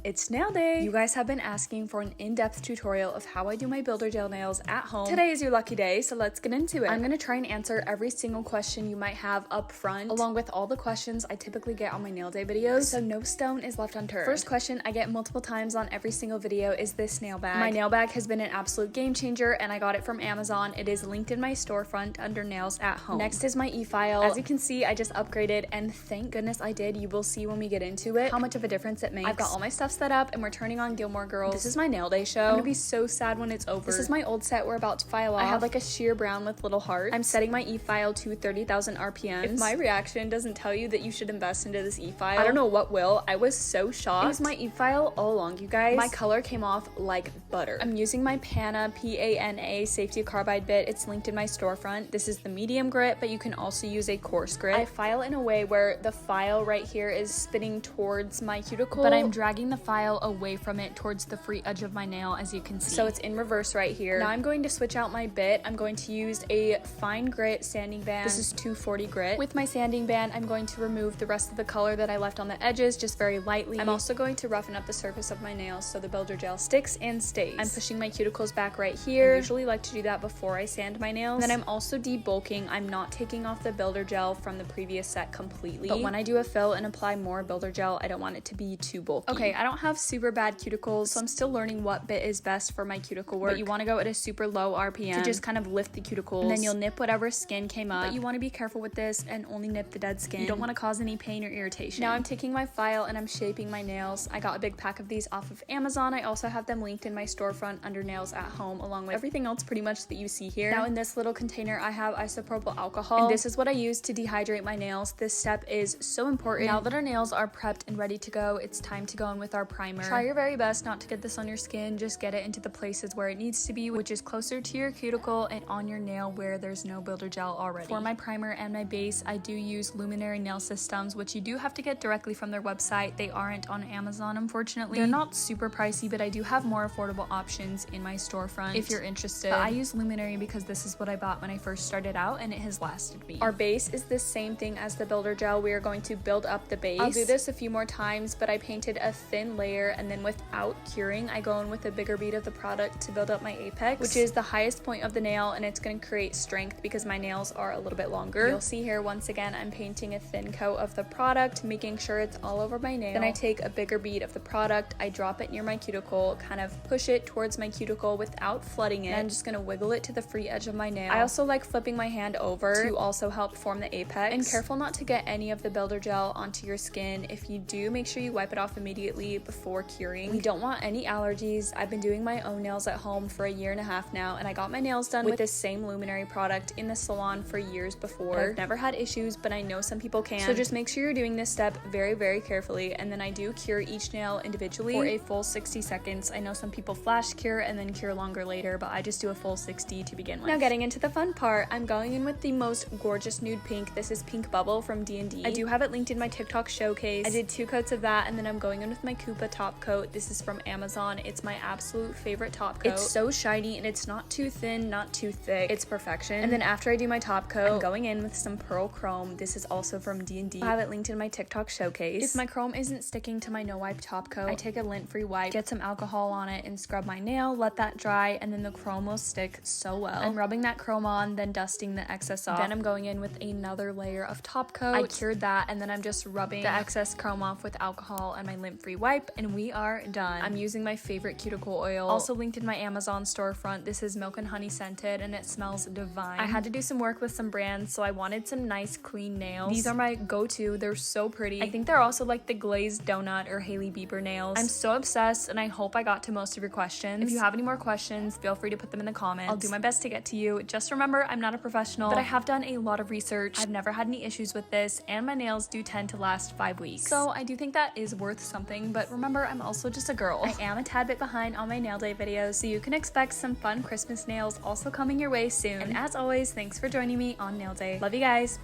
It's nail day! You guys have been asking for an in-depth tutorial of how I do my builder gel nails at home. Today is your lucky day, so let's get into it. I'm gonna try and answer every single question you might have up front, along with all the questions I typically get on my nail day videos, so no stone is left unturned. First question I get multiple times on every single video is this nail bag. My nail bag has been an absolute game changer, and I got it from Amazon. It is linked in my storefront under nails at home. Next is my e-file. As you can see, I just upgraded, and thank goodness I did. You will see when we get into it how much of a difference it makes. I've got all my stuff set up, and we're turning on Gilmore Girls. This is my nail day show. I'm gonna be so sad when it's over. This is my old set we're about to file off. I have like a sheer brown with little hearts. I'm setting my e-file to 30,000 RPMs. If my reaction doesn't tell you that you should invest into this e-file, I don't know what will. I was so shocked. It was my e-file all along, you guys. My color came off like butter. I'm using my Pana, P-A-N-A safety carbide bit. It's linked in my storefront. This is the medium grit, but you can also use a coarse grit. I file in a way where the file right here is spinning towards my cuticle, but I'm dragging the file away from it towards the free edge of my nail, as you can see. So it's in reverse right here. Now I'm going to switch out my bit. I'm going to use a fine grit sanding band. This is 240 grit. With my sanding band, I'm going to remove the rest of the color that I left on the edges just very lightly. I'm also going to roughen up the surface of my nails so the builder gel sticks and stays. I'm pushing my cuticles back right here. I usually like to do that before I sand my nails. Then I'm also debulking. I'm not taking off the builder gel from the previous set completely, but when I do a fill and apply more builder gel, I don't want it to be too bulky. Okay, I don't have super bad cuticles, so I'm still learning what bit is best for my cuticle work. But you want to go at a super low RPM to just kind of lift the cuticles, and then you'll nip whatever skin came up. But you want to be careful with this and only nip the dead skin. You don't want to cause any pain or irritation. Now I'm taking my file and I'm shaping my nails. I got a big pack of these off of Amazon. I also have them linked in my storefront under nails at home, along with everything else pretty much that you see here. Now in this little container, I have isopropyl alcohol, and this is what I use to dehydrate my nails. This step is so important. Now that our nails are prepped and ready to go, it's time to go in with our primer. Try your very best not to get this on your skin. Just get it into the places where it needs to be, which is closer to your cuticle and on your nail where there's no builder gel already. For my primer and my base, I do use Luminary Nail Systems, which you do have to get directly from their website. They aren't on Amazon, unfortunately. They're not super pricey, but I do have more affordable options in my storefront if you're interested. But I use Luminary because this is what I bought when I first started out, and it has lasted me. Our base is the same thing as the builder gel. We are going to build up the base. I'll do this a few more times, but I painted a thin layer, and then without curing, I go in with a bigger bead of the product to build up my apex, which is the highest point of the nail, and it's going to create strength because my nails are a little bit longer. You'll see here, once again, I'm painting a thin coat of the product, making sure it's all over my nail. Then I take a bigger bead of the product, I drop it near my cuticle, kind of push it towards my cuticle without flooding it, and I'm just going to wiggle it to the free edge of my nail. I also like flipping my hand over to also help form the apex. And careful not to get any of the builder gel onto your skin. If you do, make sure you wipe it off immediately before curing. We don't want any allergies. I've been doing my own nails at home for a year and a half now, and I got my nails done with this same Luminary product in the salon for years before. I've never had issues, but I know some people can. So just make sure you're doing this step very, very carefully. And then I do cure each nail individually for a full 60 seconds. I know some people flash cure and then cure longer later, but I just do a full 60 to begin with. Now getting into the fun part, I'm going in with the most gorgeous nude pink. This is Pink Bubble from D&D. I do have it linked in my TikTok showcase. I did 2 coats of that, and then I'm going in with my Koopa top coat. This is from Amazon. It's my absolute favorite top coat. It's so shiny, and it's not too thin, not too thick. It's perfection. And then after I do my top coat, I'm going in with some Pearl Chrome. This is also from D&D. I have it linked in my TikTok showcase. If my chrome isn't sticking to my no wipe top coat, I take a lint-free wipe, get some alcohol on it, and scrub my nail, let that dry, and then the chrome will stick so well. I'm rubbing that chrome on, then dusting the excess off. Then I'm going in with another layer of top coat. I cured that, and then I'm just rubbing the excess chrome off with alcohol and my lint-free wipe, and we are done. I'm using my favorite cuticle oil, also linked in my Amazon storefront. This is Milk and Honey scented, and it smells divine. I had to do some work with some brands, so I wanted some nice clean nails. These are my go-to. They're so pretty. I think they're also like the glazed donut or Hailey Bieber nails. I'm so obsessed, and I hope I got to most of your questions. If you have any more questions, feel free to put them in the comments. I'll do my best to get to you. Just remember, I'm not a professional, but I have done a lot of research. I've never had any issues with this, and my nails do tend to last 5 weeks. So I do think that is worth something, but remember, I'm also just a girl. I am a tad bit behind on my nail day videos, so you can expect some fun Christmas nails also coming your way soon. And as always, thanks for joining me on nail day. Love you guys.